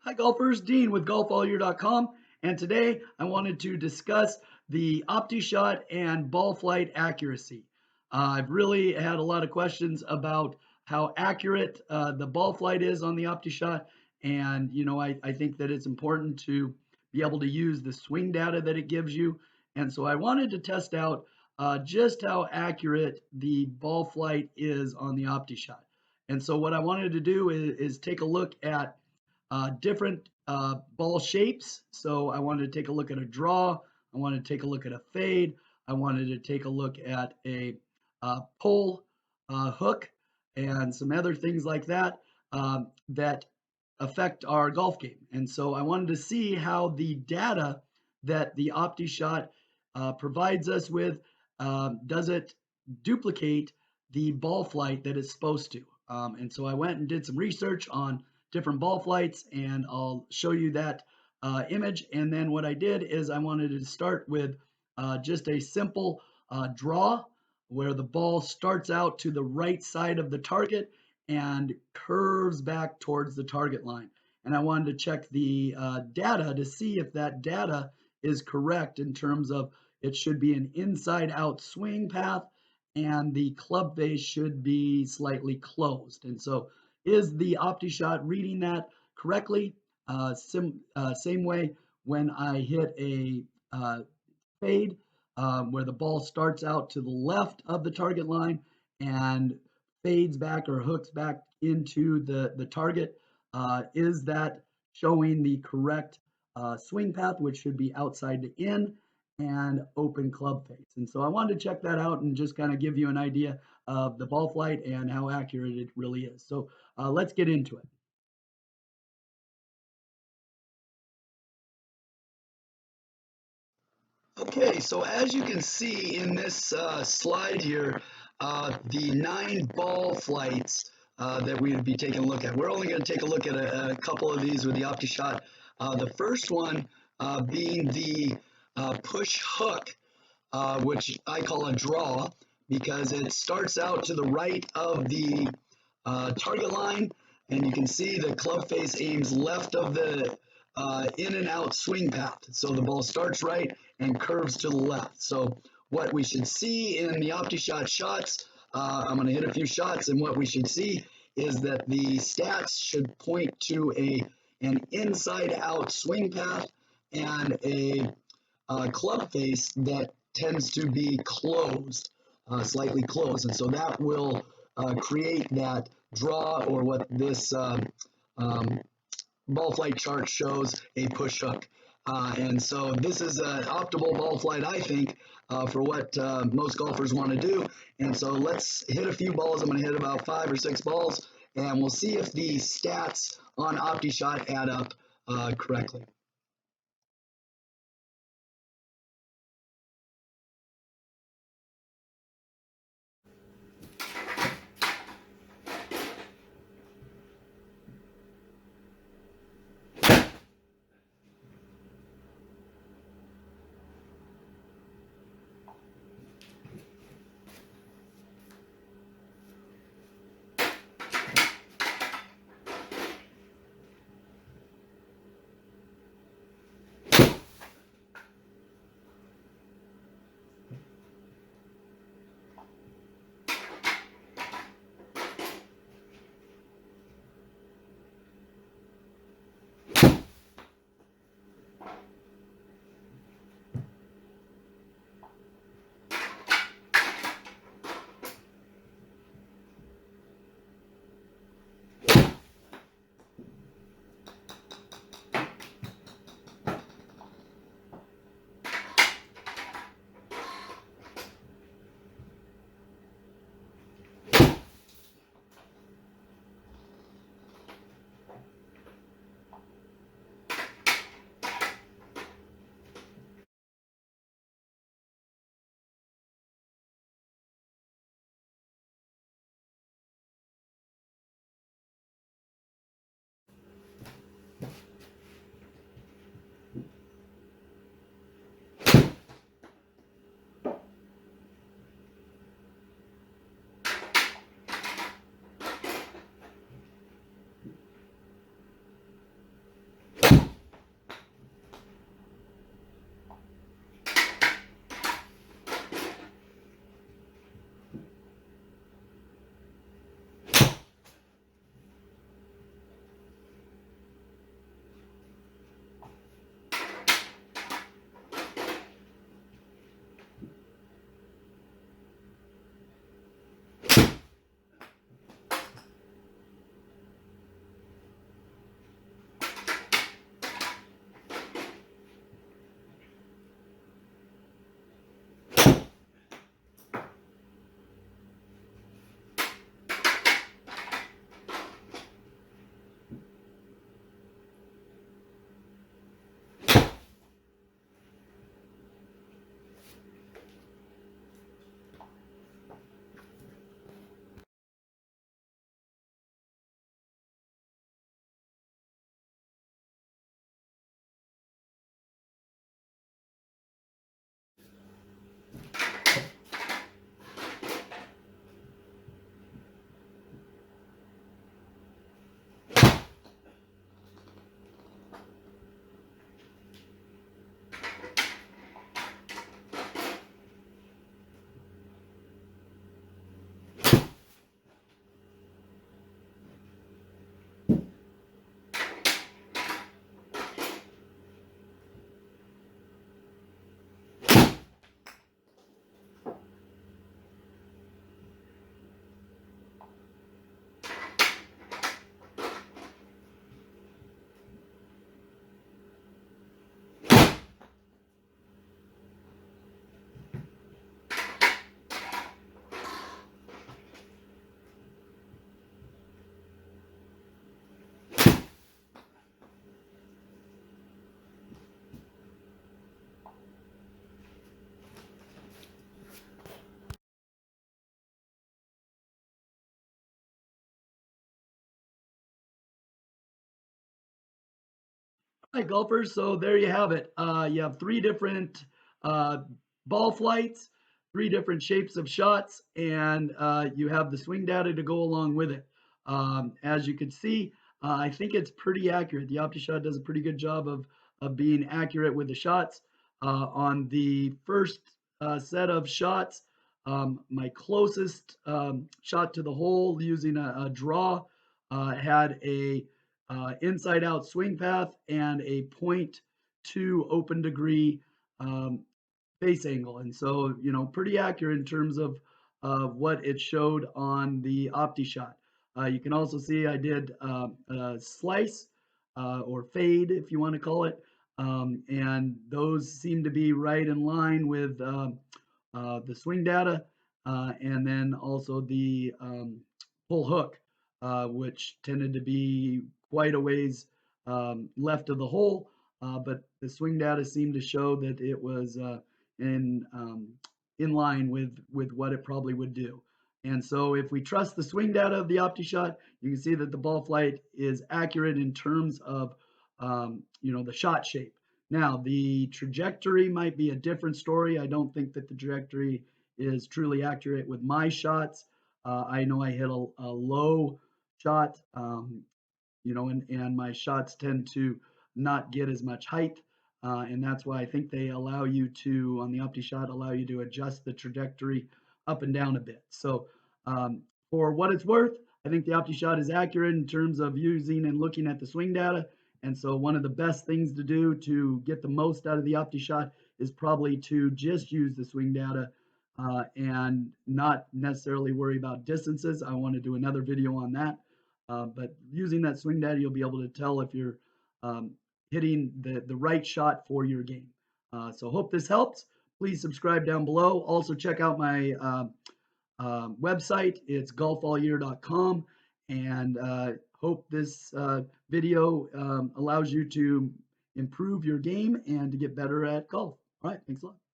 Hi golfers, Dean with golfallyear.com, and today I wanted to discuss the Optishot and BallFlight accuracy. I've really had a lot of questions about how accurate the BallFlight is on the Optishot, and I think that it's important to be able to use the swing data that it gives you, and so I wanted to test out just how accurate the BallFlight is on the Optishot. And so what I wanted to do is take a look at different ball shapes. So I wanted to take a look at a draw. I wanted to take a look at a fade. I wanted to take a look at a pull hook and some other things like that that affect our golf game. And so I wanted to see how the data that the Optishot provides us with, does it duplicate the ball flight that it's supposed to? And so I went and did some research on different ball flights, and I'll show you that image. And then what I did is I wanted to start with just a simple draw where the ball starts out to the right side of the target and curves back towards the target line. And I wanted to check the data to see if that data is correct in terms of it should be an inside out swing path and the club face should be slightly closed. And so is the Optishot reading that correctly? Same way when I hit a fade where the ball starts out to the left of the target line and fades back or hooks back into the target. Is that showing the correct swing path, which should be outside to in and open club face? And so I wanted to check that out and just kind of give you an idea of the ball flight and how accurate it really is. So let's get into it. Okay, so as you can see in this slide here, the 9 ball flights that we would be taking a look at. We're only going to take a look at a couple of these with the Optishot. The first one being the push hook, which I call a draw because it starts out to the right of the target line, and you can see the club face aims left of the in and out swing path. So the ball starts right and curves to the left. So what we should see in the Optishot shots, I'm going to hit a few shots, and what we should see is that the stats should point to an inside out swing path and a club face that tends to be closed, slightly closed. And so that will create that draw, or what this ball flight chart shows, a push hook. And so this is an optimal ball flight, I think, for what most golfers want to do. And so let's hit a few balls. I'm going to hit about 5 or 6 balls, and we'll see if the stats on Optishot add up correctly. Hi, golfers. So there you have it. You have three different uh, ball flights, three different shapes of shots, and you have the swing data to go along with it. As you can see, I think it's pretty accurate. The Optishot does a pretty good job of being accurate with the shots. On the first set of shots, my closest shot to the hole using a draw had a inside out swing path and a .2 open degree um, face angle. And so, pretty accurate in terms of what it showed on the Optishot. You can also see I did a slice or fade, if you want to call it. And those seem to be right in line with the swing data, and then also the pull hook, which tended to be quite a ways left of the hole. But the swing data seemed to show that it was in in line with what it probably would do. And so if we trust the swing data of the Optishot, you can see that the BallFlight is accurate in terms of the shot shape. Now, the trajectory might be a different story. I don't think that the trajectory is truly accurate with my shots. I know I hit a low shot, and my shots tend to not get as much height. And that's why I think they allow you to, on the Optishot, allow you to adjust the trajectory up and down a bit. So for what it's worth, I think the Optishot is accurate in terms of using and looking at the swing data. And so one of the best things to do to get the most out of the Optishot is probably to just use the swing data and not necessarily worry about distances. I want to do another video on that. But using that swing data, you'll be able to tell if you're um, hitting the right shot for your game. So hope this helps. Please subscribe down below. Also check out my website. It's golfallyear.com, and hope this video allows you to improve your game and to get better at golf. All right, thanks a lot.